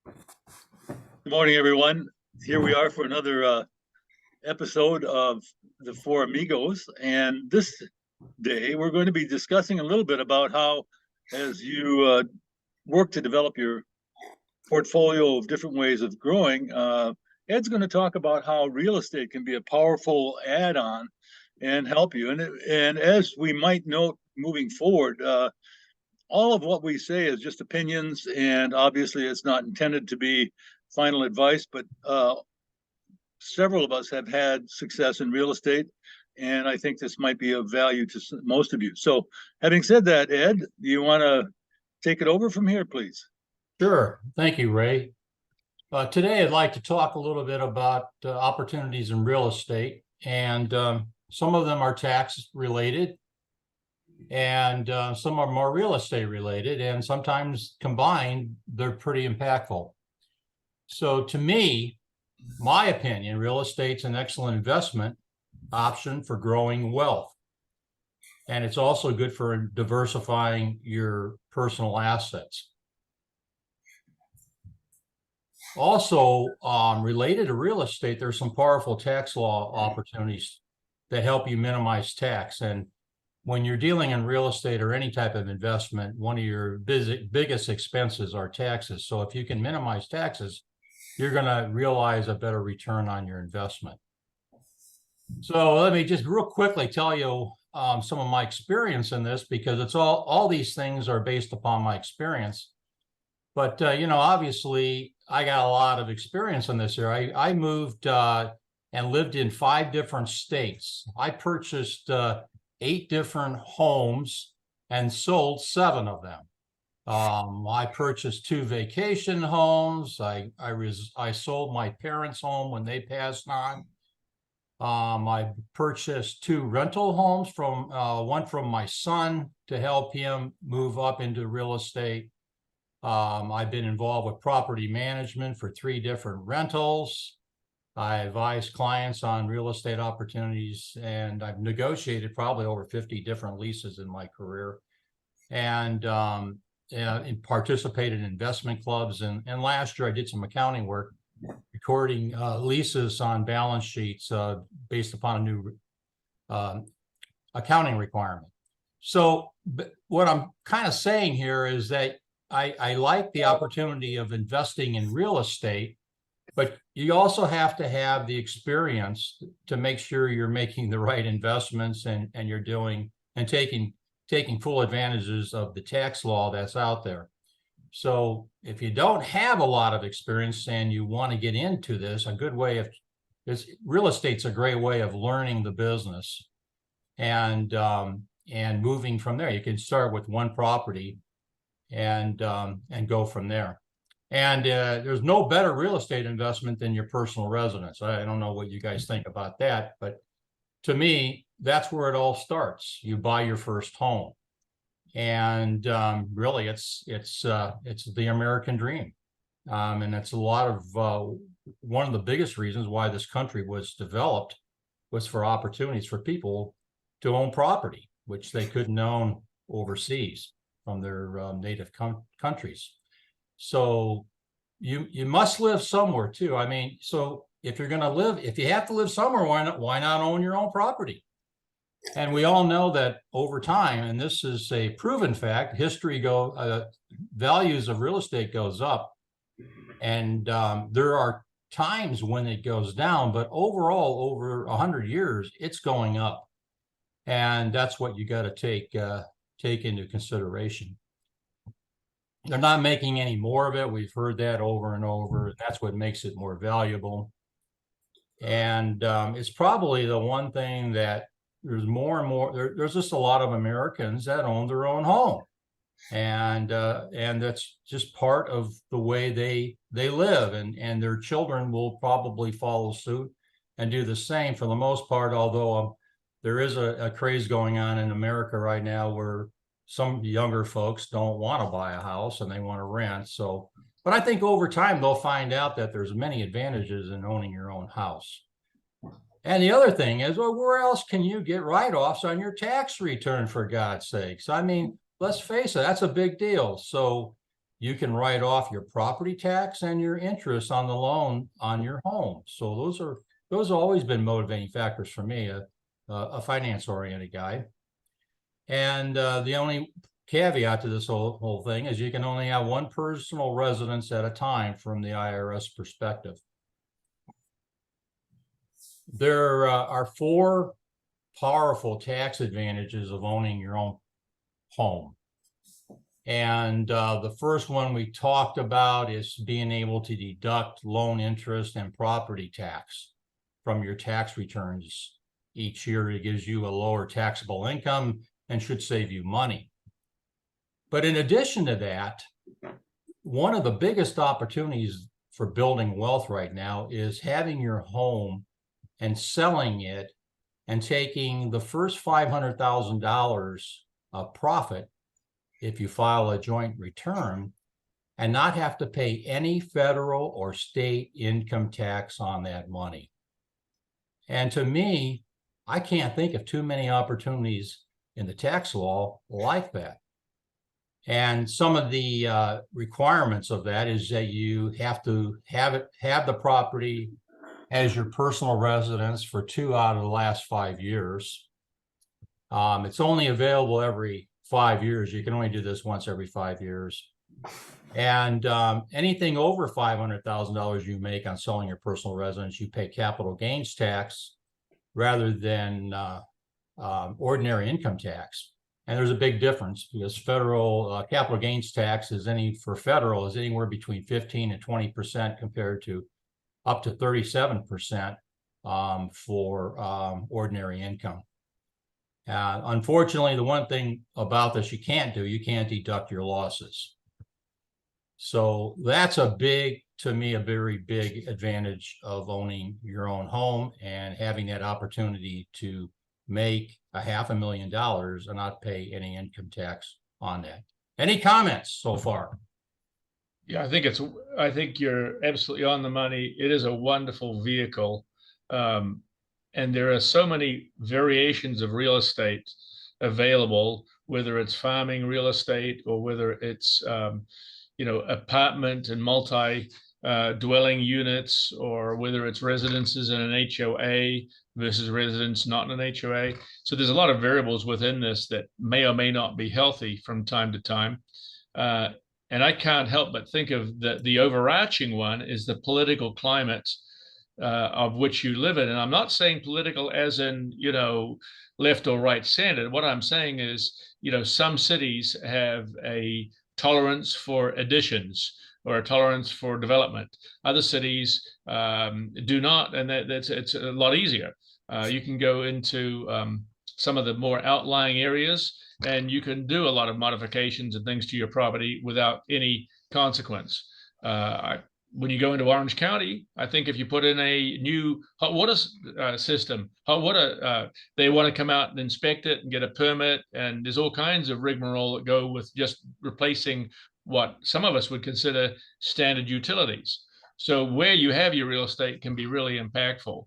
Good morning, everyone. Here we are for another episode of the Four Amigos. And this day, we're going to be discussing a little bit about how, as you work to develop your portfolio of different ways of growing, Ed's going to talk about how real estate can be a powerful add-on and help you. And as we might note moving forward, all of what we say is just opinions, and obviously it's not intended to be final advice, but several of us have had success in real estate, and I think this might be of value to most of you. So having said that, Ed, do you want to take it over from here, please? Sure. Thank you, Ray. Today, I'd like to talk a little bit about opportunities in real estate, and some of them are tax related, and some are more real estate related, and sometimes combined, they're pretty impactful. So to me, my opinion, real estate's an excellent investment option for growing wealth. And it's also good for diversifying your personal assets. Also, related to real estate, there's some powerful tax law opportunities that help you minimize tax. And when you're dealing in real estate or any type of investment, one of your biggest expenses are taxes. So if you can minimize taxes, you're going to realize a better return on your investment. So let me just real quickly tell you some of my experience in this, because it's all these things are based upon my experience. But, obviously, I got a lot of experience in this area. I moved and lived in 5 different states. I purchased 8 different homes and sold 7 of them. I purchased 2 vacation homes. I sold my parents' home when they passed on. I purchased 2 rental homes from one from my son to help him move up into real estate. I've been involved with property management for 3 different rentals. I advise clients on real estate opportunities, and I've negotiated probably over 50 different leases in my career, and participated in investment clubs. And last year I did some accounting work, recording leases on balance sheets based upon a new accounting requirement. So what I'm kind of saying here is that I like the opportunity of investing in real estate, but you also have to have the experience to make sure you're making the right investments and you're doing and taking full advantages of the tax law that's out there. So if you don't have a lot of experience and you want to get into this, a good way of this, real estate's a great way of learning the business and moving from there. You can start with one property and go from there. And there's no better real estate investment than your personal residence. I don't know what you guys think about that, but to me, that's where it all starts. You buy your first home, and really, it's the American dream, and that's a lot of one of the biggest reasons why this country was developed was for opportunities for people to own property, which they couldn't own overseas from their native countries. So you must live somewhere too. I mean, so if you're going to live, if you have to live somewhere, why not own your own property? And we all know that over time, and this is a proven fact, values of real estate goes up, and there are times when it goes down, but overall, over 100 years, it's going up, and that's what you got to take into consideration. They're not making any more of it. We've heard that over and over. That's what makes it more valuable. And it's probably the one thing that there's more and more, there's just a lot of Americans that own their own home. And that's just part of the way they live, and their children will probably follow suit and do the same for the most part, although there is a craze going on in America right now where some younger folks don't want to buy a house and they want to rent. So, but I think over time they'll find out that there's many advantages in owning your own house. And the other thing is, well, where else can you get write-offs on your tax return, for God's sakes? I mean, let's face it, that's a big deal. So you can write off your property tax and your interest on the loan on your home. So those have always been motivating factors for me, a finance-oriented guy. And the only caveat to this whole thing is you can only have one personal residence at a time from the IRS perspective. There are 4 powerful tax advantages of owning your own home. And the first one we talked about is being able to deduct loan interest and property tax from your tax returns each year. It gives you a lower taxable income and should save you money. But in addition to that, one of the biggest opportunities for building wealth right now is having your home and selling it and taking the first $500,000 of profit if you file a joint return and not have to pay any federal or state income tax on that money. And to me, I can't think of too many opportunities in the tax law like that. And some of the requirements of that is that you have to have the property as your personal residence for 2 out of the last 5 years. It's only available every 5 years. You can only do this once every 5 years. And anything over $500,000 you make on selling your personal residence, you pay capital gains tax rather than ordinary income tax. And there's a big difference because federal capital gains tax is anywhere between 15 and 20% compared to up to 37% for ordinary income. Unfortunately, the one thing about this you can't deduct your losses. So that's to me, a very big advantage of owning your own home and having that opportunity to make $500,000 and not pay any income tax on that. Any comments so far? Yeah, I think you're absolutely on the money. It is a wonderful vehicle. And there are so many variations of real estate available, whether it's farming real estate or whether it's, apartment and multi dwelling units, or whether it's residences in an HOA versus residence not in an HOA. So there's a lot of variables within this that may or may not be healthy from time to time. And I can't help but think of the overarching one is the political climate of which you live in. And I'm not saying political as in, left or right centered. What I'm saying is, some cities have a tolerance for additions or a tolerance for development. Other cities do not, and it's a lot easier. You can go into some of the more outlying areas and you can do a lot of modifications and things to your property without any consequence. When you go into Orange County, I think if you put in a new hot water system, they want to come out and inspect it and get a permit. And there's all kinds of rigmarole that go with just replacing what some of us would consider standard utilities. So where you have your real estate can be really impactful.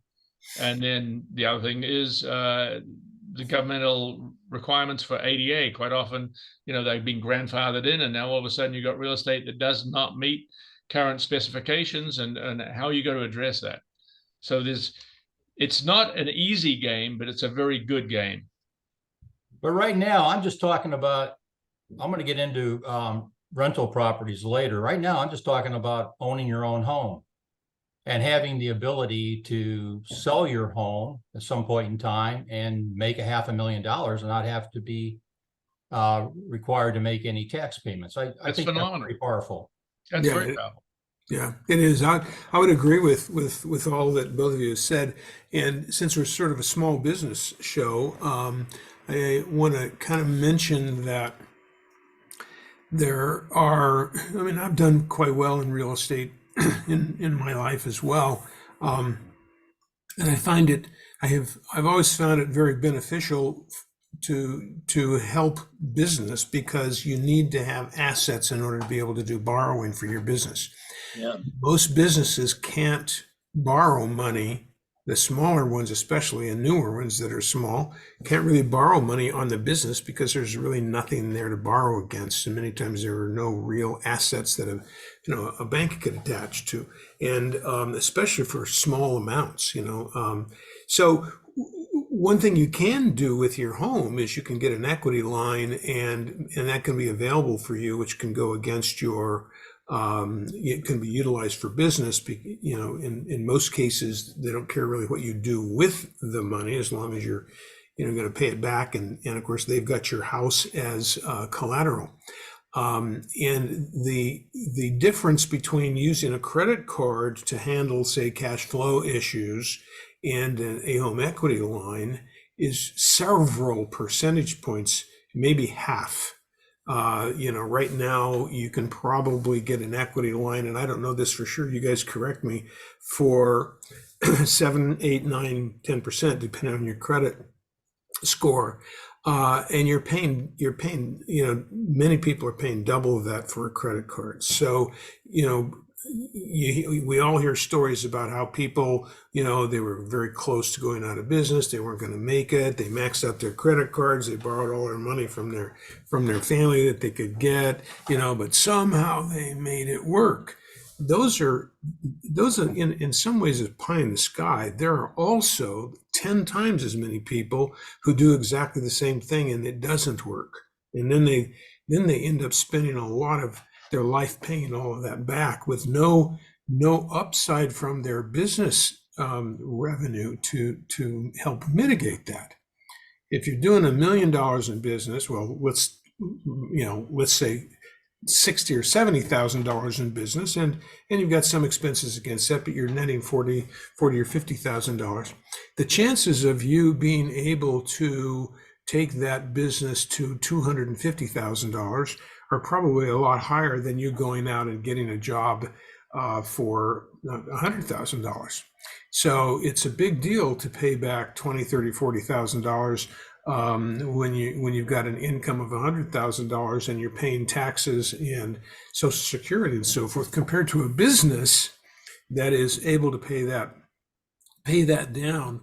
And then the other thing is the governmental requirements for ADA. Quite often, they've been grandfathered in, and now all of a sudden you've got real estate that does not meet current specifications, and how you go to address that. So it's not an easy game, but it's a very good game. But right now, I'm just talking about, I'm going to get into rental properties later. Right now, I'm just talking about owning your own home and having the ability to sell your home at some point in time and make $500,000 and not have to be required to make any tax payments. I think phenomenal. That's pretty powerful. That's very powerful. Yeah, it is. I would agree with all that both of you have said. And since we're sort of a small business show, I want to kind of mention that I've done quite well in real estate in my life as well. And I find I've always found it very beneficial to help business, because you need to have assets in order to be able to do borrowing for your business. Yeah. Most businesses can't borrow money the smaller ones, especially, and newer ones that are small, can't really borrow money on the business because there's really nothing there to borrow against. And many times there are no real assets that a bank could attach to. And especially for small amounts, So one thing you can do with your home is you can get an equity line, and that can be available for you, which can go against your it can be utilized for business. In most cases, they don't care really what you do with the money as long as you're going to pay it back. And of course, they've got your house as collateral. And the difference between using a credit card to handle, say, cash flow issues and a home equity line is several percentage points, maybe half. Right now you can probably get an equity line, and I don't know this for sure, you guys correct me, for 7, 8, 9, 10%, depending on your credit score. And you're paying, many people are paying double of that for a credit card. So, we all hear stories about how people, they were very close to going out of business. They weren't going to make it. They maxed out their credit cards. They borrowed all their money from their family that they could get, but somehow they made it work. Those are in some ways a pie in the sky. There are also 10 times as many people who do exactly the same thing and it doesn't work. And then they end up spending a lot of their life paying all of that back with no upside from their business revenue to help mitigate that. If you're doing $1 million in business, well, let's say $60,000 or $70,000 in business, and you've got some expenses against that, but you're netting $40,000 or $50,000. The chances of you being able to take that business to $250,000 are probably a lot higher than you going out and getting a job for $100,000. So it's a big deal to pay back $20,000, $30,000, $40,000 when you've got an income of $100,000 and you're paying taxes and Social Security and so forth, compared to a business that is able to pay that down,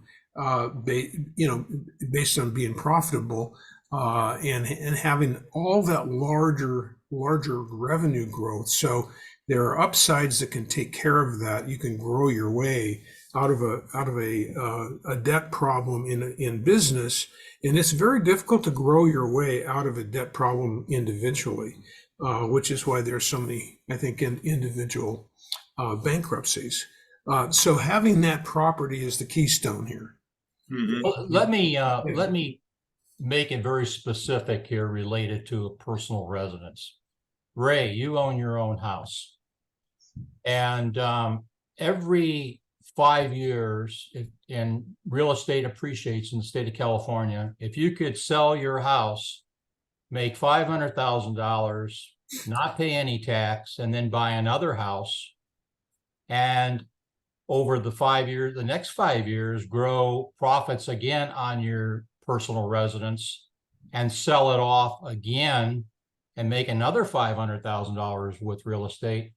based on being profitable. And having all that larger revenue growth. So there are upsides that can take care of that. You can grow your way out of a debt problem in business, and it's very difficult to grow your way out of a debt problem individually, which is why there's so many, I think, individual bankruptcies. So having that property is the keystone here. Mhm. Well, let me make it very specific here related to a personal residence. Ray, you own your own house, and every 5 years, and real estate appreciates in the state of California. If you could sell your house, make $500,000, not pay any tax, and then buy another house, and over the next 5 years, grow profits again on your personal residence and sell it off again and make another $500,000 with real estate,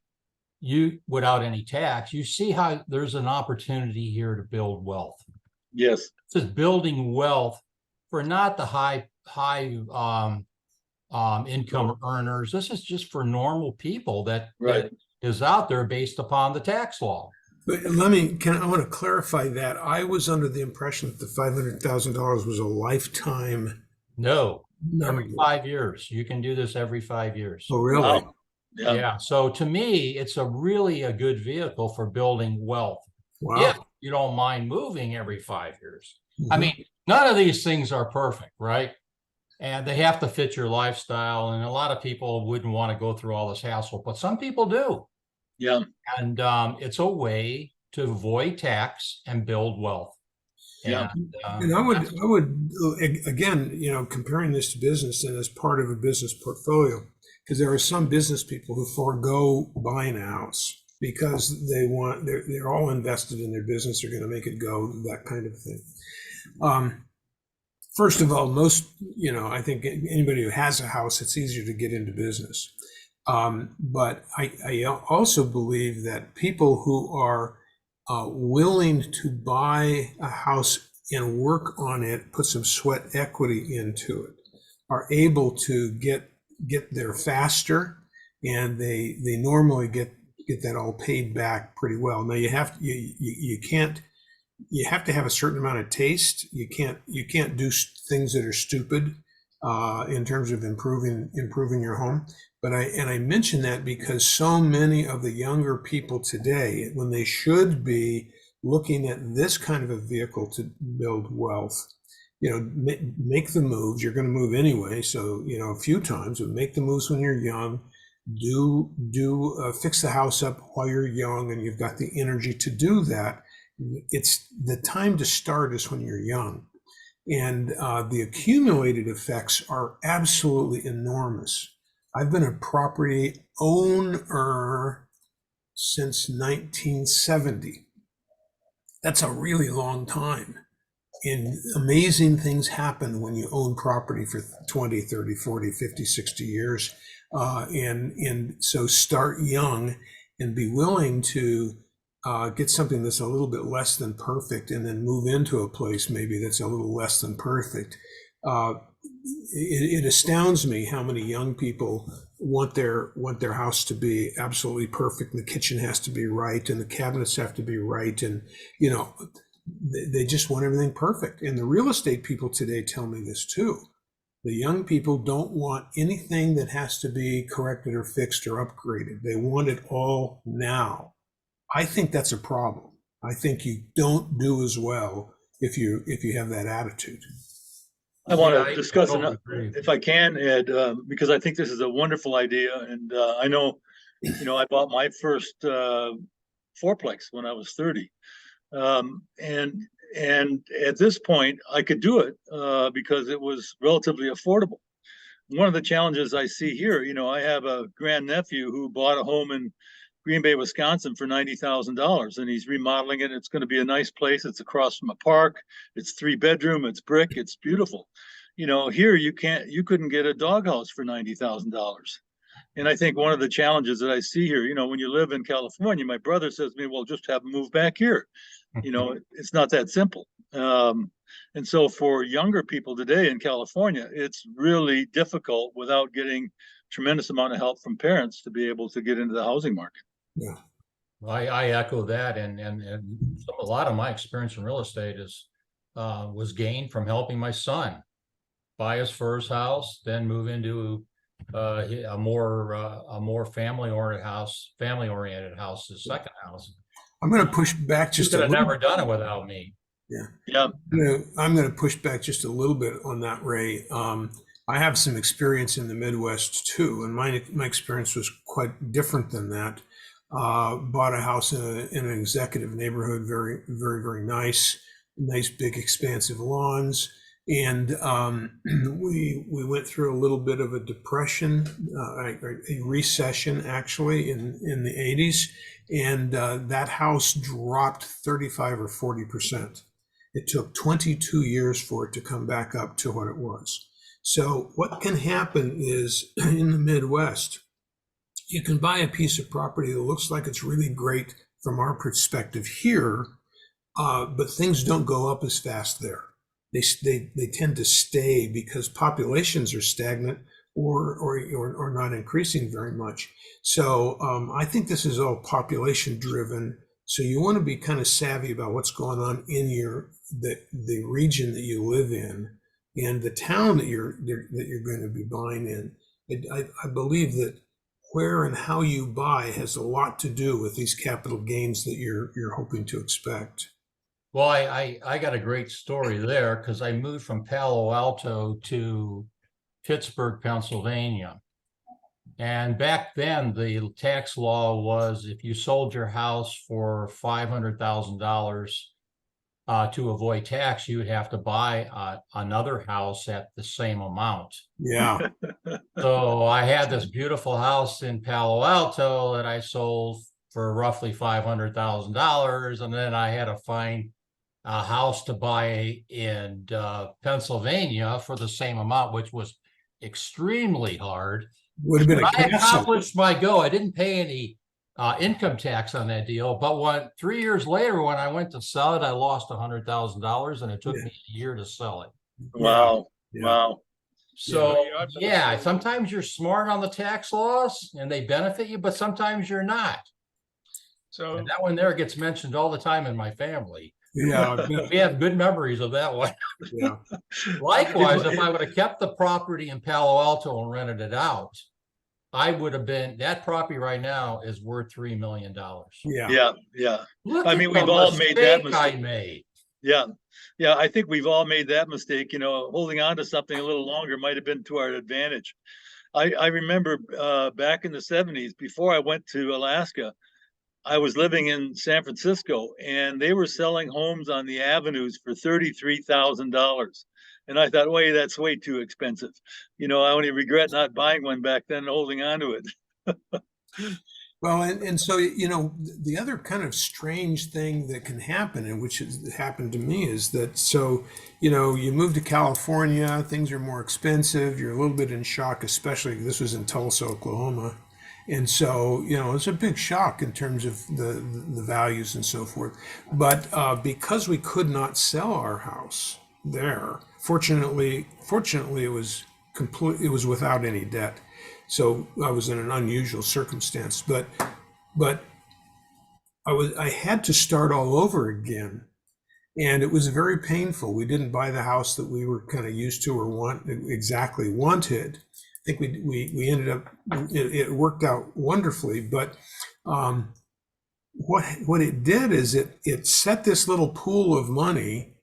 you without any tax, you see how there's an opportunity here to build wealth. Yes. This is building wealth for not the high income earners. This is just for normal people that is out there based upon the tax law. But I want to clarify that. I was under the impression that the $500,000 was a lifetime. No, number. every 5 years. You can do this every 5 years. Oh, really? Wow. Yeah. So to me, it's really a good vehicle for building wealth. Wow. If you don't mind moving every 5 years. Mm-hmm. I mean, none of these things are perfect, right? And they have to fit your lifestyle. And a lot of people wouldn't want to go through all this hassle, but some people do. Yeah. And it's a way to avoid tax and build wealth. Yeah. And I would again, comparing this to business and as part of a business portfolio, because there are some business people who forego buying a house because they're all invested in their business. They're going to make it go, that kind of thing. First of all, I think anybody who has a house, it's easier to get into business. But I also believe that people who are willing to buy a house and work on it, put some sweat equity into it, are able to get there faster, and they normally get that all paid back pretty well. Now you have to have a certain amount of taste. You can't do things that are stupid in terms of improving your home. But I mention that because so many of the younger people today, when they should be looking at this kind of a vehicle to build wealth, make the moves. You're going to move anyway, so a few times, but make the moves when you're young. Fix the house up while you're young and you've got the energy to do that. It's the time to start is when you're young, and the accumulated effects are absolutely enormous. I've been a property owner since 1970. That's a really long time. And amazing things happen when you own property for 20, 30, 40, 50, 60 years. And so start young and be willing to get something that's a little bit less than perfect, and then move into a place maybe that's a little less than perfect. It astounds me how many young people want their house to be absolutely perfect, and the kitchen has to be right, and the cabinets have to be right, and they just want everything perfect. And the real estate people today tell me this too. The young people don't want anything that has to be corrected or fixed or upgraded. They want it all now. I think that's a problem. I think you don't do as well if you have that attitude. I want Yeah, to I discuss totally it, agree. if I can, Ed, because I think this is a wonderful idea. And I know, I bought my first fourplex when I was 30. And at this point, I could do it because it was relatively affordable. One of the challenges I see here, I have a grandnephew who bought a home in Green Bay, Wisconsin for $90,000, and he's remodeling it. It's going to be a nice place. It's across from a park. It's 3-bedroom. It's brick. It's beautiful. Here you couldn't get a doghouse for $90,000. And I think one of the challenges that I see here, when you live in California, my brother says to me, well, just have them move back here. It's not that simple. And so for younger people today in California, it's really difficult without getting tremendous amount of help from parents to be able to get into the housing market. Yeah. Well, I echo that, and a lot of my experience in real estate was gained from helping my son buy his first house, then move into a more family-oriented house, his second house. I'm going to push back You just could a have little. never done it without me. Yeah. I'm going to push back just a little bit on that, Ray. I have some experience in the Midwest too, and my experience was quite different than that. Bought a house in an executive neighborhood, very, very, very nice big expansive lawns, and we went through a little bit of a depression, a recession actually in the 80s, and that house dropped 35 or 40%. It took 22 years for it to come back up to what it was. So what can happen is in the Midwest, you can buy a piece of property that looks like it's really great from our perspective here, but things don't go up as fast there. They tend to stay because populations are stagnant or not increasing very much. So I think this is all population driven. So you want to be kind of savvy about what's going on in the region that you live in and the town that you're going to be buying in. I believe that where and how you buy has a lot to do with these capital gains that you're hoping to expect. Well, I got a great story there because I moved from Palo Alto to Pittsburgh, Pennsylvania. And back then, the tax law was if you sold your house for $500,000 to avoid tax, you would have to buy another house at the same amount. Yeah. So I had this beautiful house in Palo Alto that I sold for roughly $500,000, and then I had to find a house to buy in Pennsylvania for the same amount, which was extremely hard. Would have been a I castle. accomplished my goal. I didn't pay any income tax on that deal. But 3 years later, when I went to sell it, I lost $100,000 and it took Yeah. me a year to sell it. Wow. Yeah. Wow. So Yeah, I've done the yeah, same. sometimes you're smart on the tax laws and they benefit you, but sometimes you're not. So And that one there gets mentioned all the time in my family. Yeah. We have good memories of that one. Yeah. Likewise, if I would have kept the property in Palo Alto and rented it out, I would have been, that property right now is worth $3 million. Yeah. Yeah. Yeah. Look I at mean, the we've all made that mistake I mistake. made. Yeah. Yeah. I think we've all made that mistake. You know, holding on to something a little longer might have been to our advantage. I remember back in the 70s, before I went to Alaska, I was living in San Francisco and they were selling homes on the avenues for $33,000. And I thought, wait, that's way too expensive. You know, I only regret not buying one back then and holding on to it. Well, and so, the other kind of strange thing that can happen, and which has happened to me, is that, so, you move to California, things are more expensive, you're a little bit in shock, especially this was in Tulsa, Oklahoma. And so, it's a big shock in terms of the values and so forth. But because we could not sell our house there, fortunately, it was it was without any debt. So I was in an unusual circumstance, but I had to start all over again, and it was very painful. We didn't buy the house that we were kind of used to or wanted. I think we ended up, it worked out wonderfully, but what it did is it set this little pool of money,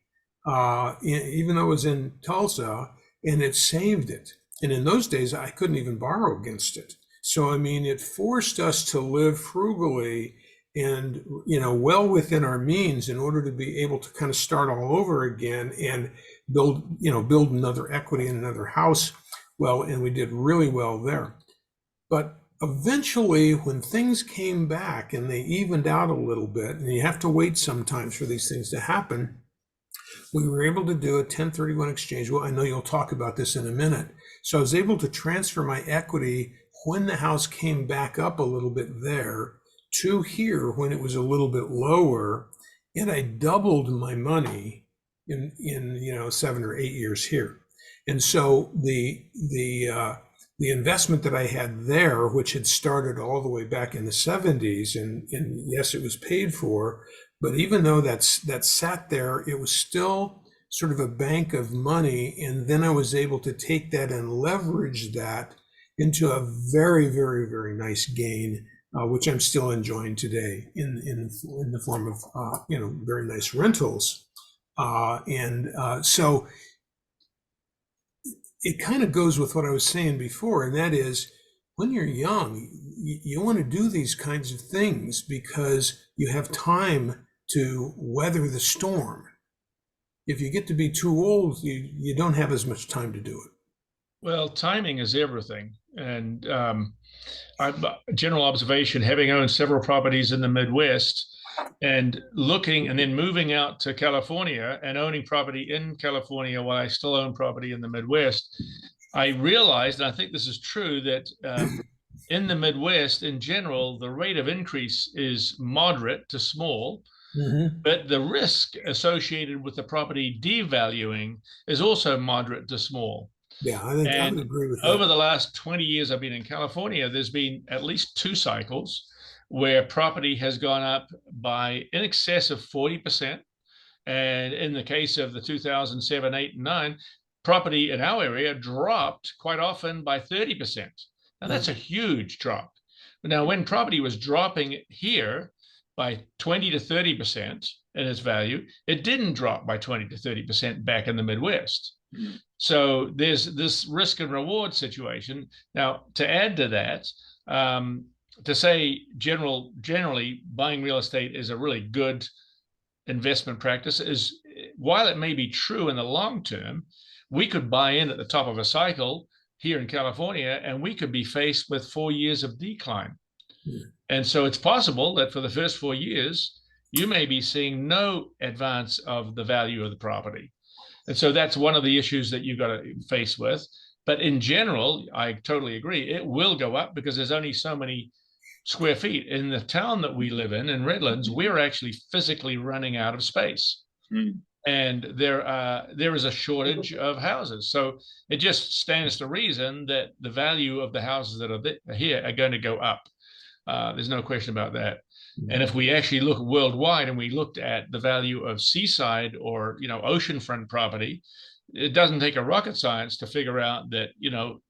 even though it was in Tulsa, and it saved it. And in those days, I couldn't even borrow against it. So, I mean, it forced us to live frugally and, well within our means in order to be able to kind of start all over again and build another equity in another house. Well, and we did really well there. But eventually, when things came back and they evened out a little bit, and you have to wait sometimes for these things to happen, we were able to do a 1031 exchange. Well, I know you'll talk about this in a minute. So I was able to transfer my equity when the house came back up a little bit there to here when it was a little bit lower, and I doubled my money in 7 or 8 years here. And so the investment that I had there, which had started all the way back in the 70s, and yes, it was paid for, but even though that sat there, it was still sort of a bank of money. And then I was able to take that and leverage that into a very, very, very nice gain, which I'm still enjoying today in the form of very nice rentals. So it kind of goes with what I was saying before, and that is, when you're young, you want to do these kinds of things because you have time to weather the storm. If you get to be too old, you don't have as much time to do it. Well, timing is everything. And general observation, having owned several properties in the Midwest and looking and then moving out to California and owning property in California while I still own property in the Midwest, I realized, and I think this is true, that in the Midwest, in general, the rate of increase is moderate to small. Mm-hmm. But the risk associated with the property devaluing is also moderate to small. Yeah, I think I would agree with that. Over the last 20 years I've been in California, there's been at least 2 cycles where property has gone up by in excess of 40%. And in the case of the 2007, 8, and 9, property in our area dropped quite often by 30%. Now, that's a huge drop. Now, when property was dropping here by 20 to 30% in its value, it didn't drop by 20 to 30% back in the Midwest. So there's this risk and reward situation. Now, to add to that, to say generally buying real estate is a really good investment practice is, while it may be true in the long term, we could buy in at the top of a cycle here in California and we could be faced with 4 years of decline. And so it's possible that for the first 4 years, you may be seeing no advance of the value of the property. And so that's one of the issues that you've got to face with. But in general, I totally agree. It will go up because there's only so many square feet. In the town that we live in Redlands, we're actually physically running out of space. Hmm. And there is a shortage of houses. So it just stands to reason that the value of the houses that are here are going to go up. There's no question about that. And if we actually look worldwide and we looked at the value of seaside or, oceanfront property, it doesn't take a rocket science to figure out that,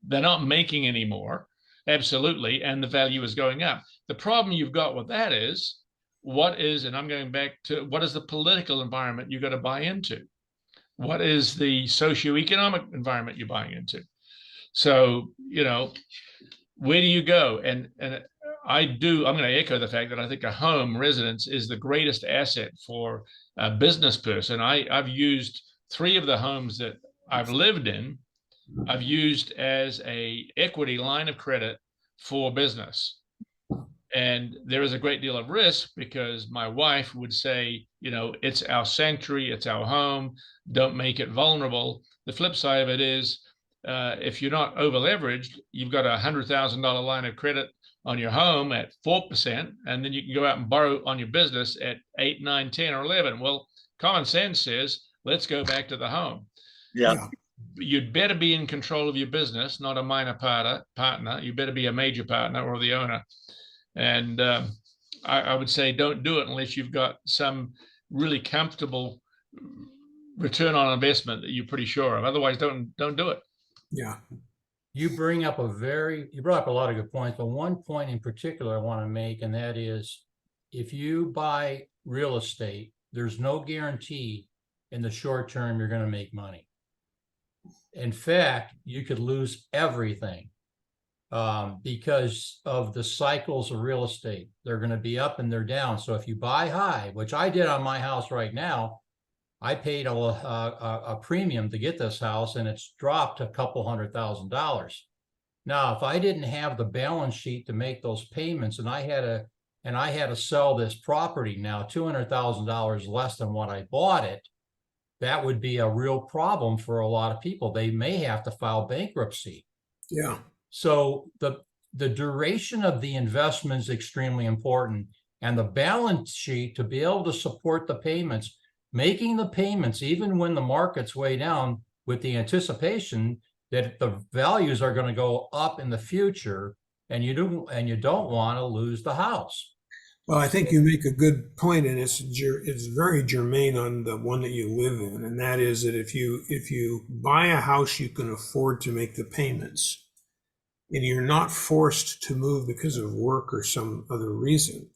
they're not making any more. Absolutely. And the value is going up. The problem you've got with that is, and I'm going back to, what is the political environment you got to buy into? What is the socioeconomic environment you're buying into? So, where do you go? And I'm going to echo the fact that I think a home residence is the greatest asset for a business person. I've used 3 of the homes that I've lived in, I've used as a equity line of credit for business. And there is a great deal of risk because my wife would say, it's our sanctuary, it's our home, don't make it vulnerable. The flip side of it is, if you're not over leveraged, you've got $100,000 line of credit on your home at 4%, and then you can go out and borrow on your business at 8, 9, 10, or 11. Well, common sense says, let's go back to the home. Yeah. You'd better be in control of your business, not a minor partner. You better be a major partner or the owner. And I would say don't do it unless you've got some really comfortable return on investment that you're pretty sure of. Otherwise, don't do it. Yeah. You brought up a lot of good points, but one point in particular I want to make, and that is, if you buy real estate, there's no guarantee in the short term you're going to make money. In fact, you could lose everything because of the cycles of real estate. They're going to be up and they're down. So if you buy high, which I did on my house right now, I paid a premium to get this house, and it's dropped a couple $100,000. Now, if I didn't have the balance sheet to make those payments, and I had to sell this property now $200,000 less than what I bought it, that would be a real problem for a lot of people. They may have to file bankruptcy. Yeah. So the duration of the investment is extremely important, and the balance sheet to be able to support the payments, making the payments even when the market's way down, with the anticipation that the values are going to go up in the future, and you don't want to lose the house. Well, I think you make a good point, and it's very germane on the one that you live in, and that is that if you buy a house you can afford to make the payments, and you're not forced to move because of work or some other reason,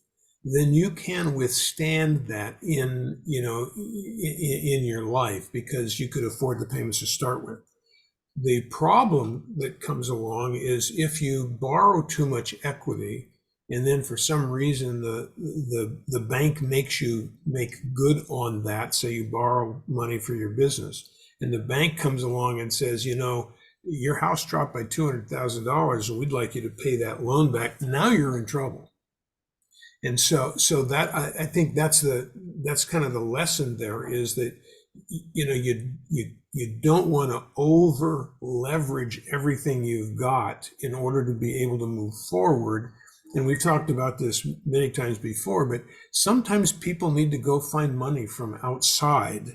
then you can withstand that in your life because you could afford the payments to start with. The problem that comes along is if you borrow too much equity, and then for some reason the bank makes you make good on that, say you borrow money for your business, and the bank comes along and says, your house dropped by $200,000, and we'd like you to pay that loan back. Now you're in trouble. And so that I think that's kind of the lesson there, is that you don't want to over leverage everything you've got in order to be able to move forward. And we've talked about this many times before, but sometimes people need to go find money from outside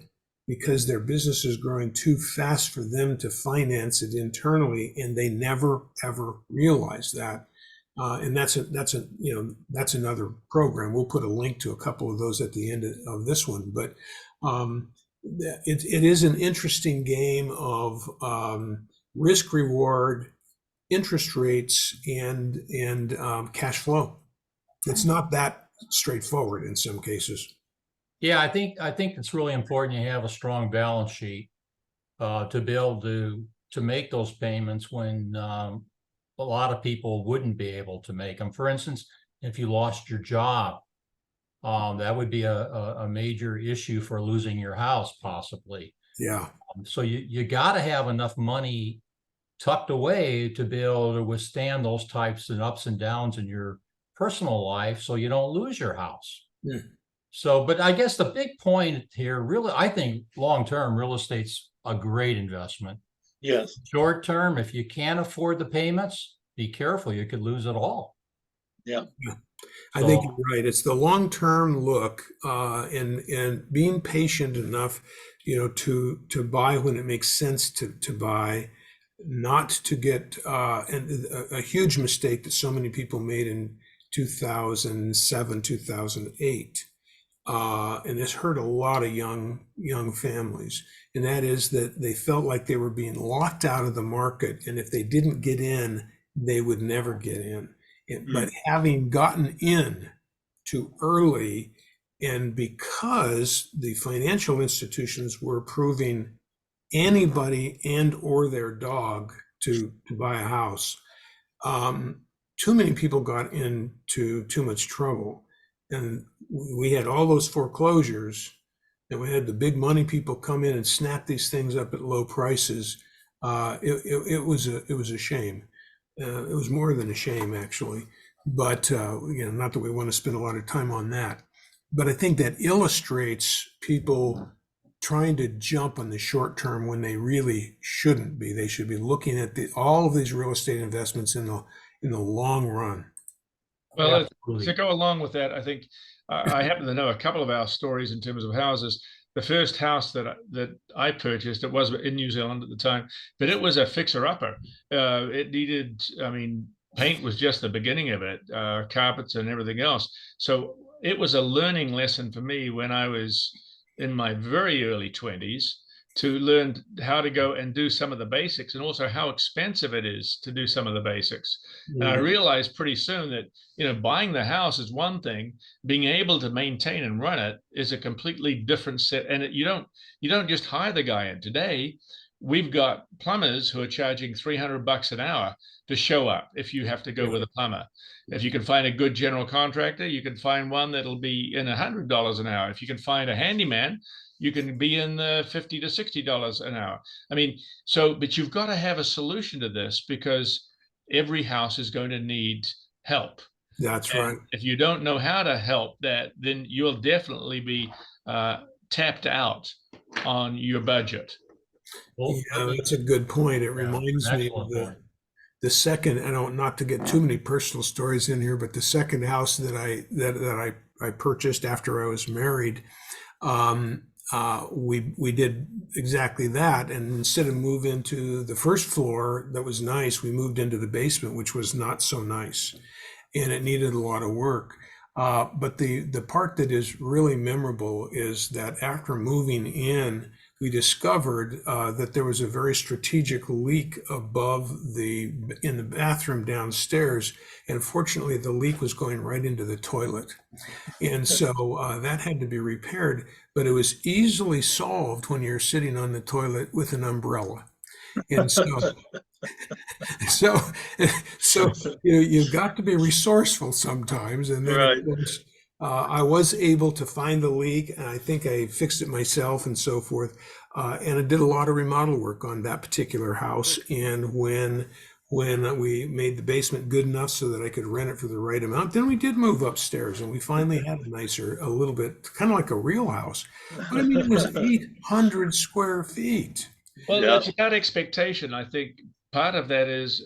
because their business is growing too fast for them to finance it internally, and they never ever realize that. And that's another program. We'll put a link to a couple of those at the end of this one. But it is an interesting game of risk reward, interest rates, and cash flow. It's not that straightforward in some cases. Yeah, I think it's really important you have a strong balance sheet to be able to make those payments when a lot of people wouldn't be able to make them. For instance, if you lost your job, that would be a major issue for losing your house, possibly. Yeah. So you got to have enough money tucked away to be able to withstand those types of ups and downs in your personal life, so you don't lose your house. Yeah. So, but I guess the big point here, really, I think long-term real estate's a great investment. Yes. Short term, if you can't afford the payments, be careful, you could lose it all. Yeah. I think So- you're right. It's the long-term look, and being patient enough, to buy when it makes sense to buy, not to get and a huge mistake that so many people made in 2007, 2008. And this hurt a lot of young families, and that is that they felt like they were being locked out of the market, and if they didn't get in, they would never get in. But having gotten in too early, and because the financial institutions were approving anybody and or their dog to buy a house, too many people got into too much trouble, and we had all those foreclosures, and we had the big money people come in and snap these things up at low prices. It was a shame. It was more than a shame, actually. But not that we want to spend a lot of time on that. But I think that illustrates people trying to jump on the short term when they really shouldn't be. They should be looking at all of these real estate investments in the long run. Well, Absolutely. to go along with that, I think I happen to know a couple of our stories in terms of houses. The first house that I purchased, it was in New Zealand at the time, but it was a fixer-upper. It needed, I mean, paint was just the beginning of it, carpets and everything else. So it was a learning lesson for me when I was in my very early 20s to learn how to go and do some of the basics, and also how expensive it is to do some of the basics. And I realized pretty soon that, buying the house is one thing, being able to maintain and run it is a completely different set. And you don't just hire the guy in. Today, we've got plumbers who are charging $300 an hour to show up if you have to go with a plumber. If you can find a good general contractor, you can find one that'll be in $100 an hour. If you can find a handyman, you can be in the $50 to $60 an hour. I mean, but you've got to have a solution to this, because every house is going to need help. That's And right. if you don't know how to help that, then you'll definitely be tapped out on your budget. Well, Yeah, that's a good point. It yeah, reminds an me of excellent point. the second, I don't, not to get too many personal stories in here, but the second house that I purchased after I was married, we did exactly that. And instead of move into the first floor that was nice, we moved into the basement, which was not so nice, and it needed a lot of work. But the part that is really memorable is that after moving in, we discovered that there was a very strategic leak in the bathroom downstairs, and fortunately the leak was going right into the toilet, and so that had to be repaired. But it was easily solved when you're sitting on the toilet with an umbrella, and so you've got to be resourceful sometimes. And then Right. of course, I was able to find the leak, and I think I fixed it myself and so forth. And I did a lot of remodel work on that particular house. And when we made the basement good enough so that I could rent it for the right amount, then we did move upstairs, and we finally had a little bit, kind of like a real house. But I mean, it was 800 square feet. Well, Yeah. it's about expectation. I think part of that is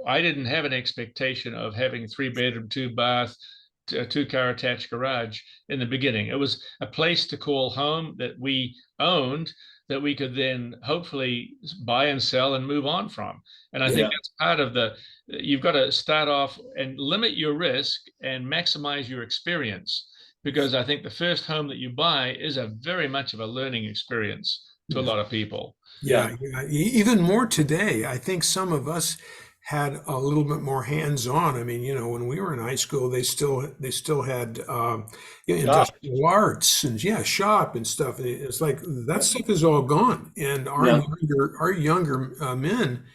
I didn't have an expectation of having 3-bedroom, 2-bath, a 2-car attached garage in the beginning. It was a place to call home that we owned, that we could then hopefully buy and sell and move on from. And I think that's part of you've got to start off and limit your risk and maximize your experience, because I think the first home that you buy is a very much of a learning experience to a lot of people. Yeah. Even more today. I think some of us had a little bit more hands-on. I mean, when we were in high school, they still had industrial arts and shop and stuff. And it's like that stuff is all gone, and our younger men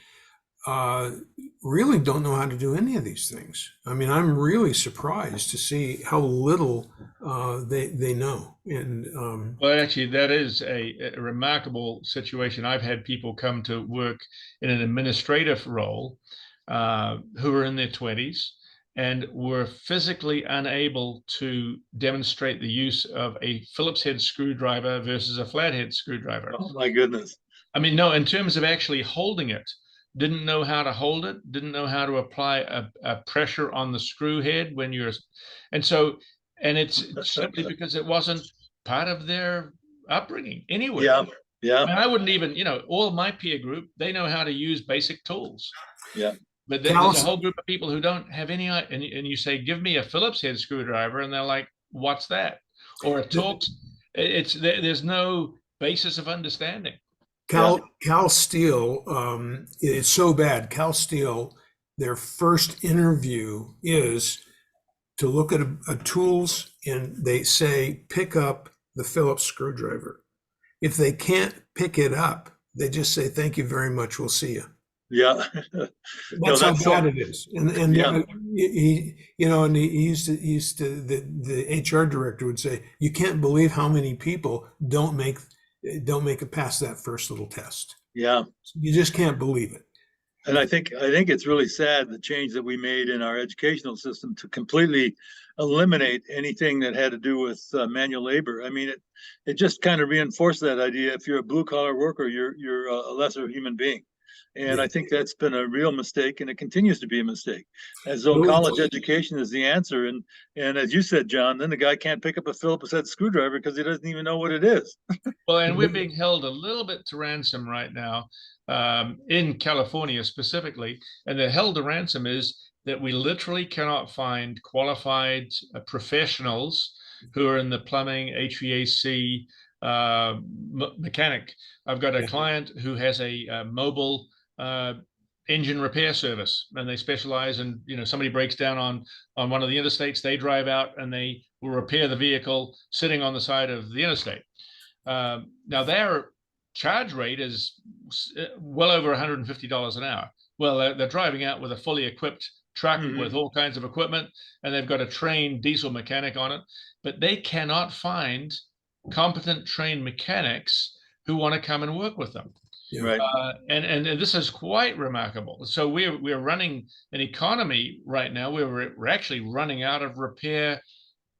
really don't know how to do any of these things. I mean, I'm really surprised to see how little they know. And Well, actually, that is a remarkable situation. I've had people come to work in an administrative role who are in their 20s and were physically unable to demonstrate the use of a Phillips head screwdriver versus a flathead screwdriver. Oh my goodness. I mean, no, in terms of actually holding it, didn't know how to hold it, didn't know how to apply a pressure on the screw head when you're, and so, and it's simply because it wasn't part of their upbringing anywhere. Yeah, yeah, And I wouldn't even, all of my peer group, they know how to use basic tools. yeah. But there's a whole group of people who don't have any, and you say, give me a Phillips head screwdriver, and they're like, what's that? Or a Torx. There's no basis of understanding. Cal Steel, it's so bad. Cal Steel, their first interview is to look at a tools, and they say, pick up the Phillips screwdriver. If they can't pick it up, they just say, thank you very much, we'll see you. Yeah. That's how bad it is. And Yeah. he used to the HR director would say, you can't believe how many people don't make it past that first little test. Yeah. You just can't believe it. And I think it's really sad, the change that we made in our educational system to completely eliminate anything that had to do with manual labor. I mean, it just kind of reinforced that idea. If you're a blue collar worker, you're a lesser human being. And Yeah. I think that's been a real mistake, and it continues to be a mistake, as though college education is the answer. And as you said, John, then the guy can't pick up a Phillips head screwdriver because he doesn't even know what it is. Well, and we're being held a little bit to ransom right now, in California specifically. And the held to ransom is that we literally cannot find qualified professionals who are in the plumbing, HVAC, mechanic. I've got a client who has a mobile engine repair service, and they specialize in, somebody breaks down on one of the interstates, they drive out and they will repair the vehicle sitting on the side of the interstate. Now their charge rate is well over $150 an hour. Well, they're driving out with a fully equipped truck with all kinds of equipment, and they've got a trained diesel mechanic on it, but they cannot find competent trained mechanics who want to come and work with them. Yeah. Right. And this is quite remarkable. So we're running an economy right now where we're actually running out of repair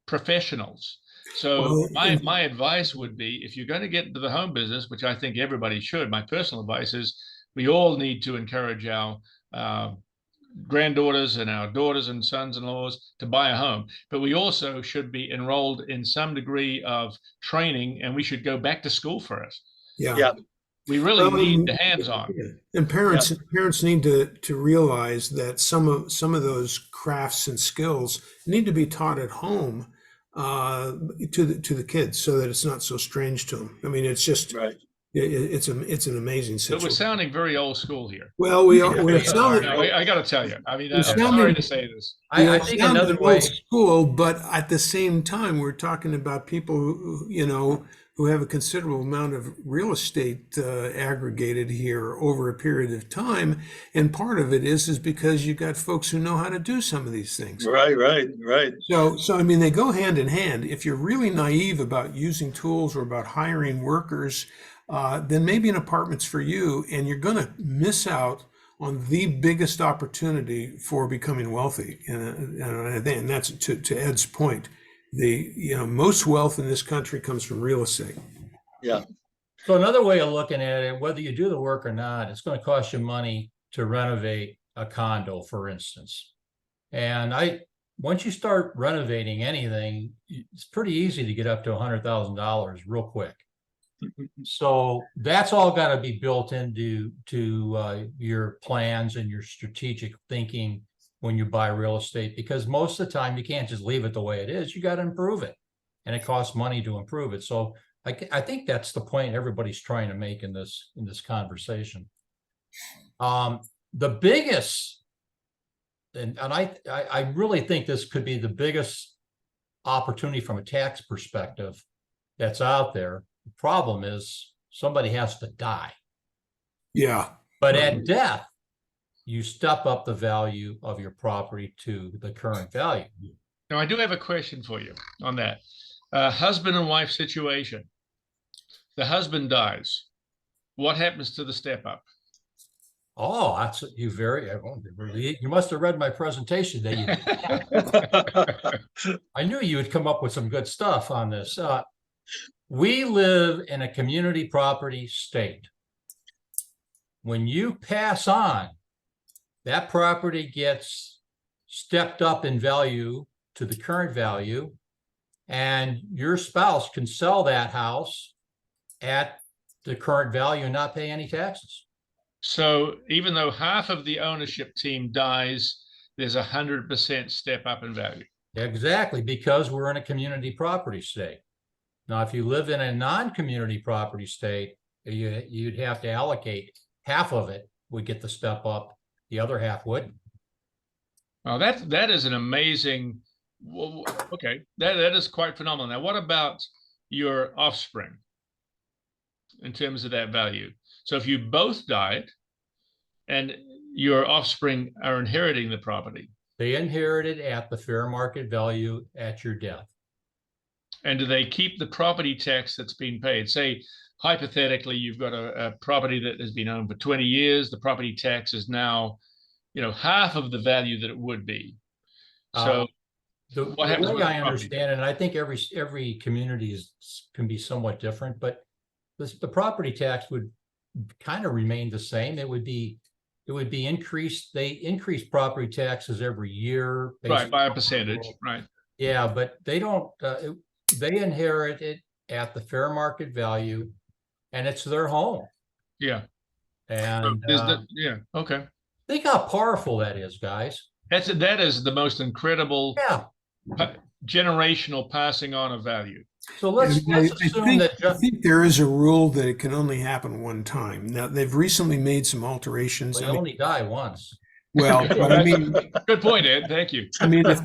professionals. So my advice would be, if you're going to get into the home business, which I think everybody should, my personal advice is we all need to encourage our granddaughters and our daughters and sons-in-laws to buy a home, but we also should be enrolled in some degree of training, and we should go back to school for it. Yeah. We really need the hands-on. And parents need to realize that some of those crafts and skills need to be taught at home to the kids, so that it's not so strange to them. I mean, it's just Right. It's an amazing But situation. we're sounding very old school here. Well, we're sounding. I got to tell you. I mean, I'm sorry to say this. I think another way. Old school, but at the same time, we're talking about people who have a considerable amount of real estate aggregated here over a period of time, and part of it is because you got folks who know how to do some of these things. Right. So I mean, they go hand in hand. If you're really naive about using tools or about hiring workers, then maybe an apartment's for you, and you're going to miss out on the biggest opportunity for becoming wealthy. And that's to Ed's point. Most wealth in this country comes from real estate. Yeah. So another way of looking at it, whether you do the work or not, it's going to cost you money to renovate a condo, for instance. And once you start renovating anything, it's pretty easy to get up to $100,000 real quick. So that's all got to be built into your plans and your strategic thinking when you buy real estate, because most of the time you can't just leave it the way it is. You got to improve it, and it costs money to improve it. So I think that's the point everybody's trying to make in this conversation. The biggest, and I really think this could be the biggest opportunity from a tax perspective that's out there. The problem is somebody has to die. Yeah. But at death, you step up the value of your property to the current value. Now, I do have a question for you on that. Husband and wife situation. The husband dies. What happens to the step up? Oh, that's you must have read my presentation that I knew you would come up with some good stuff on this. We live in a community property state. When you pass on, that property gets stepped up in value to the current value, and your spouse can sell that house at the current value and not pay any taxes. So even though half of the ownership team dies, there's 100% step up in value. Exactly, because we're in a community property state. Now, if you live in a non-community property state, you'd have to allocate half of it would get the step up, the other half wouldn't. Well, that is an amazing. Okay, that is quite phenomenal. Now, what about your offspring in terms of that value? So if you both died and your offspring are inheriting the property. They inherit it at the fair market value at your death. And do they keep the property tax that's been paid? Say, hypothetically, you've got a property that has been owned for 20 years. The property tax is now, half of the value that it would be. So the way I understand it, and I think every community can be somewhat different, but the property tax would kind of remain the same. It would be increased. They increase property taxes every year. Right, by a percentage, right. Yeah, but they don't, they inherit it at the fair market value, and it's their home. Yeah. And yeah, okay. Think how powerful that is, guys. That is the most incredible generational passing on of value. So let's assume I think there is a rule that it can only happen one time. Now, they've recently made some alterations. They only die once. Well, but I mean, good point, Ed. Thank you. I mean, if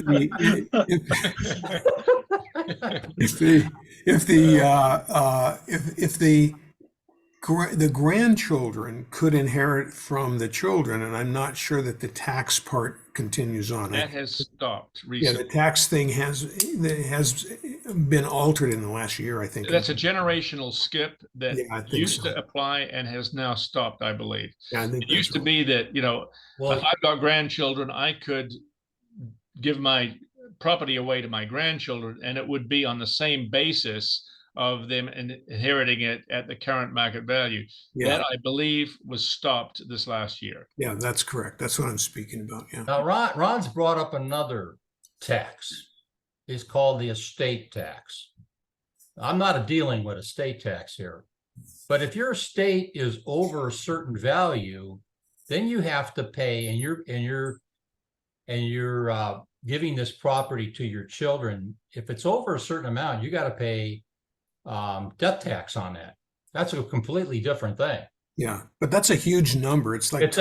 the grandchildren could inherit from the children, and I'm not sure that the tax part continues on. That has stopped recently. Yeah, the tax thing has been altered in the last year, I think. That's a generational skip that used to apply and has now stopped, I believe. Yeah, I think it used to be that, if I've got grandchildren, I could give my property away to my grandchildren, and it would be on the same basis of them inheriting it at the current market value. Yeah. That, I believe, was stopped this last year. Yeah, that's correct. That's what I'm speaking about. Yeah. Now, Ron's brought up another tax. It's called the estate tax. I'm not dealing with estate tax here, but if your estate is over a certain value, then you have to pay, and you're giving this property to your children. If it's over a certain amount, you got to pay death tax on that. That's a completely different thing. Yeah, but that's a huge number. It's like it's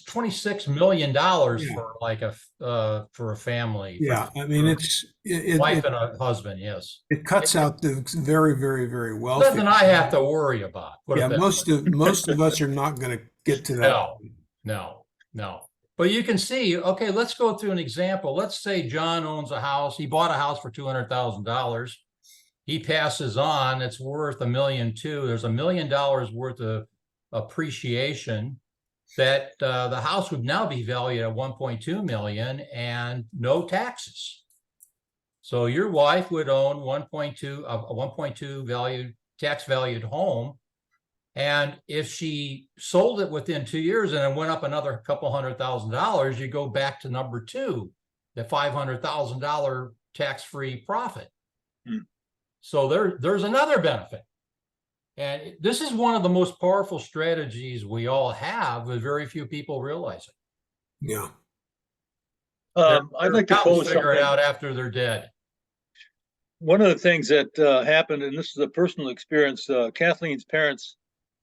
$26 million for like for a family. Yeah, I mean it's wife and a husband. Yes, it cuts out the very, very, very wealthy. Nothing I have to worry about. Yeah, most of us are not going to get to that. No. But you can see. Okay, let's go through an example. Let's say John owns a house. He bought a house for $200,000. He passes on, it's worth $1.2 million. There's $1 million worth of appreciation that the house would now be valued at $1.2 million and no taxes. So your wife would own a 1.2 tax valued home. And if she sold it within 2 years and it went up another couple $100,000, you go back to number 2, the $500,000 tax-free profit. So there's another benefit. And this is one of the most powerful strategies we all have, but very few people realize it. Yeah. I'd like to pose figure it out after they're dead. One of the things that happened, and this is a personal experience, Kathleen's parents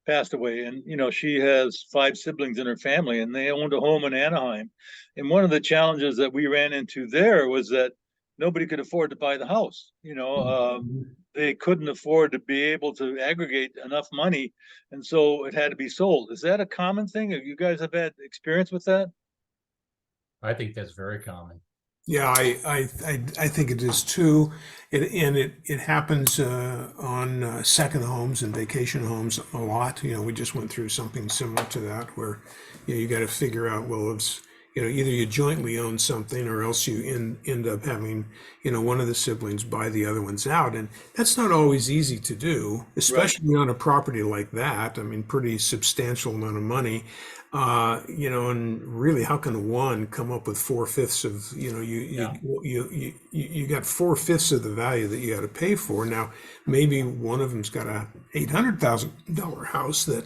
passed away, and she has 5 siblings in her family, and they owned a home in Anaheim. And one of the challenges that we ran into there was that nobody could afford to buy the house. They couldn't afford to be able to aggregate enough money, and so it had to be sold. Is that a common thing? Have you guys have had experience with that? I think that's very common. Yeah, I think it is too. It happens on second homes and vacation homes a lot. We just went through something similar to that, where you got to figure out, well, either you jointly own something or else you end up having, one of the siblings buy the other ones out. And that's not always easy to do, especially on a property like that. I mean, pretty substantial amount of money. And really, how can one come up with 4/5 of, you got 4/5 of the value that you got to pay for. Now, maybe one of them's got a $800,000 house that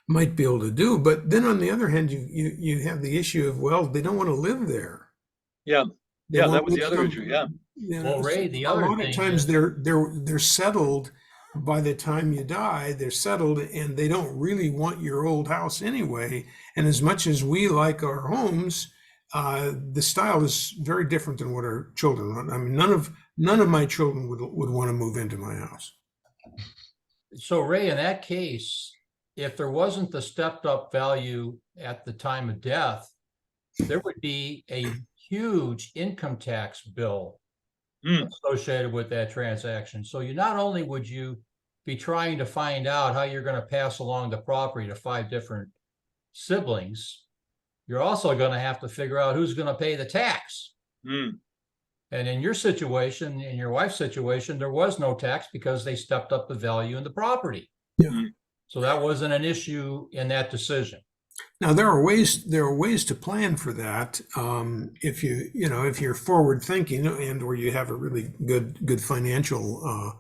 might be able to do, but then on the other hand, you have the issue of, well, they don't want to live there. Yeah, They yeah, want that was to the other come- issue, yeah. Well, Ray, the a other lot of thing times is- they're settled by the time you die. They're settled, and they don't really want your old house anyway. And as much as we like our homes, the style is very different than what our children want. I mean, none of my children would want to move into my house. So Ray, in that case, if there wasn't the stepped up value at the time of death, there would be a huge income tax bill associated with that transaction. So you not only would you be trying to find out how you're going to pass along the property to 5 different siblings, you're also going to have to figure out who's going to pay the tax. And in your situation, in your wife's situation, there was no tax because they stepped up the value in the property. Yeah. So that wasn't an issue in that decision. Now there are ways to plan for that. If if you're forward thinking and or you have a really good financial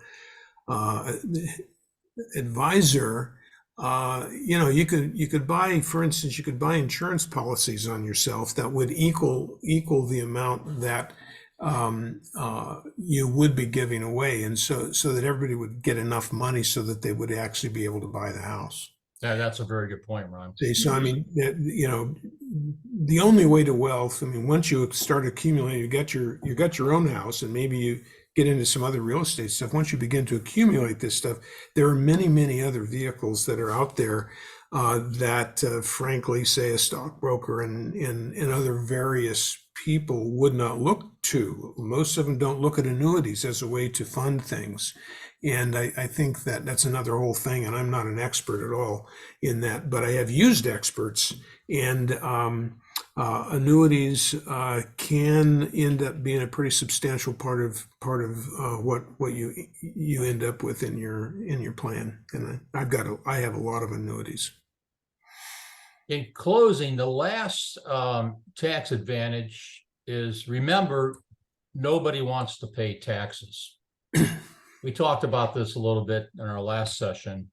advisor, you could buy, for instance, you could buy insurance policies on yourself that would equal the amount that you would be giving away, and so that everybody would get enough money so that they would actually be able to buy the house. Yeah, that's a very good point, Ron. So I mean, the only way to wealth, I mean, once you start accumulating, you got your own house, and maybe you get into some other real estate stuff. Once you begin to accumulate this stuff, there are many other vehicles that are out there that, frankly, say a stockbroker and other various people would not look to. Most of them don't look at annuities as a way to fund things. And I think that that's another whole thing. And I'm not an expert at all in that, but I have used experts, and annuities can end up being a pretty substantial part of what you end up with in your plan. And I have a lot of annuities. In closing, the last tax advantage is, remember, nobody wants to pay taxes. We talked about this a little bit in our last session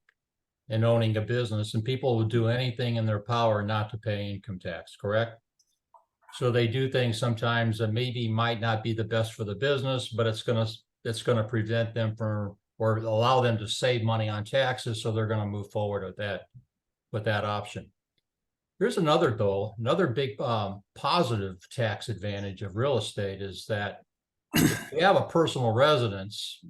in owning a business, and people will do anything in their power not to pay income tax, correct? So they do things sometimes that maybe might not be the best for the business, but it's gonna prevent them from, or allow them to save money on taxes, so they're gonna move forward with that option. Here's another big positive tax advantage of real estate is that if you have a personal residence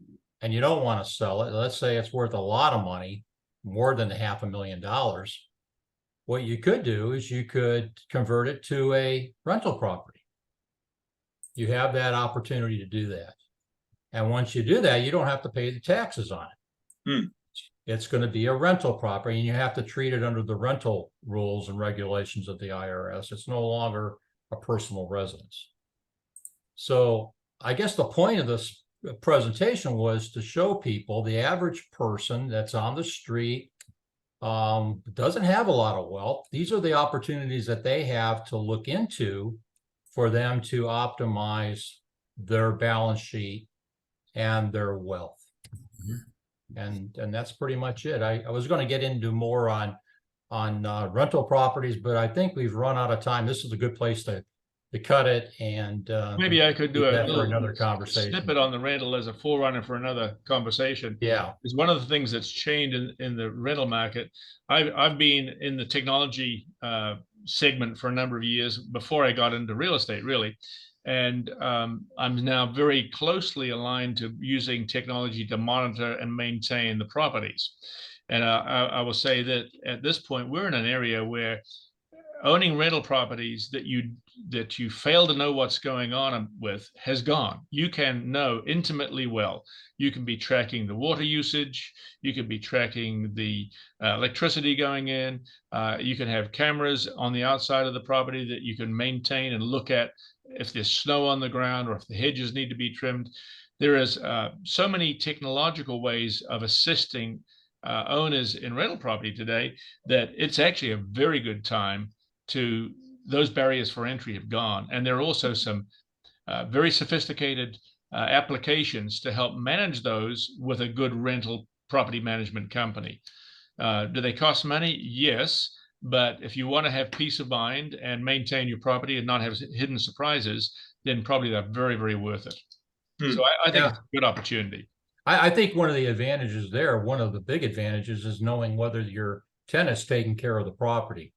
and you don't want to sell it, let's say it's worth a lot of money, more than $500,000, what you could do is you could convert it to a rental property. You have that opportunity to do that. And once you do that, you don't have to pay the taxes on it. It's going to be a rental property, and you have to treat it under the rental rules and regulations of the IRS. It's no longer a personal residence. So I guess the point of this presentation was to show people, the average person that's on the street doesn't have a lot of wealth. These are the opportunities that they have to look into for them to optimize their balance sheet and their wealth. And that's pretty much it. I was going to get into more on rental properties, but I think we've run out of time. This is a good place to cut it, and maybe I could do keep a that for little another conversation. snippet on the rental as a forerunner for another conversation. Yeah, Is one of the things that's changed in the rental market. I've been in the technology segment for a number of years before I got into real estate, really. And I'm now very closely aligned to using technology to monitor and maintain the properties. And I will say that at this point, we're in an area where owning rental properties that you that you fail to know what's going on with has gone. You can know intimately well. You can be tracking the water usage. You can be tracking the electricity going in. You can have cameras on the outside of the property that you can maintain and look at if there's snow on the ground or if the hedges need to be trimmed. There is so many technological ways of assisting owners in rental property today that it's actually a very good time to, those barriers for entry have gone. And there are also some very sophisticated applications to help manage those with a good rental property management company. Do they cost money? Yes. But if you want to have peace of mind and maintain your property and not have hidden surprises, then probably they're very, very worth it. So I think it's a good opportunity. I think one of the advantages there, one of the big advantages, is knowing whether your tenant's taking care of the property.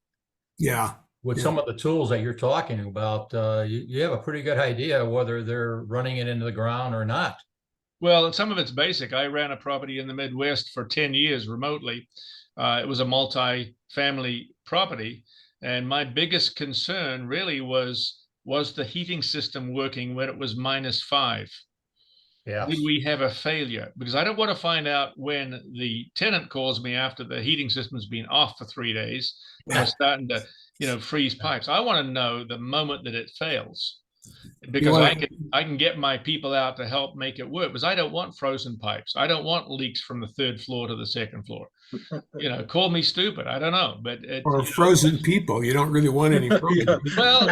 Yeah. With some of the tools that you're talking about, you have a pretty good idea whether they're running it into the ground or not. Well, some of it's basic. I ran a property in the Midwest for 10 years remotely. It was a multi-family property. And my biggest concern really was the heating system working when it was -5? Yeah. Did we have a failure? Because I don't want to find out when the tenant calls me after the heating system's been off for 3 days and we're starting to, freeze pipes. I want to know the moment that it fails, because I can get my people out to help make it work. Because I don't want frozen pipes. I don't want leaks from the 3rd floor to the 2nd floor. Call me stupid. I don't know, but or frozen people. You don't really want any frozen people. Well,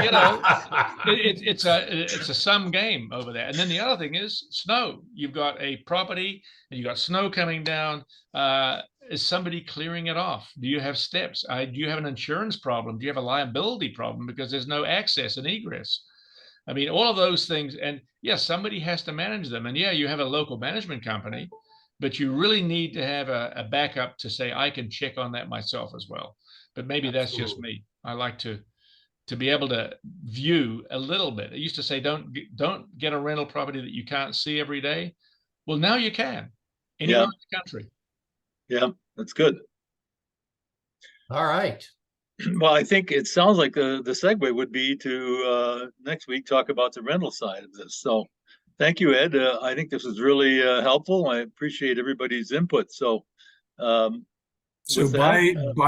it's a sum game over there. And then the other thing is snow. You've got a property and you've got snow coming down. Is somebody clearing it off? Do you have steps? Do you have an insurance problem? Do you have a liability problem because there's no access and egress? I mean, all of those things. And yes, somebody has to manage them. And yeah, you have a local management company, but you really need to have a backup to say, I can check on that myself as well. But maybe that's just me. I like to be able to view a little bit. I used to say, don't get a rental property that you can't see every day. Well, now you can anywhere in the country. Yeah, that's good. All right. Well, I think it sounds like the segue would be to next week talk about the rental side of this. So thank you, Ed. I think this was really helpful. I appreciate everybody's input. So buy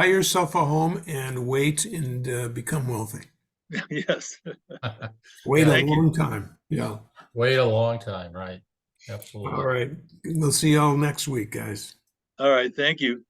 yourself a home and wait and become wealthy. Yes. Wait a long time. Yeah. Wait a long time. Right. Absolutely. All right. We'll see y'all next week, guys. All right. Thank you.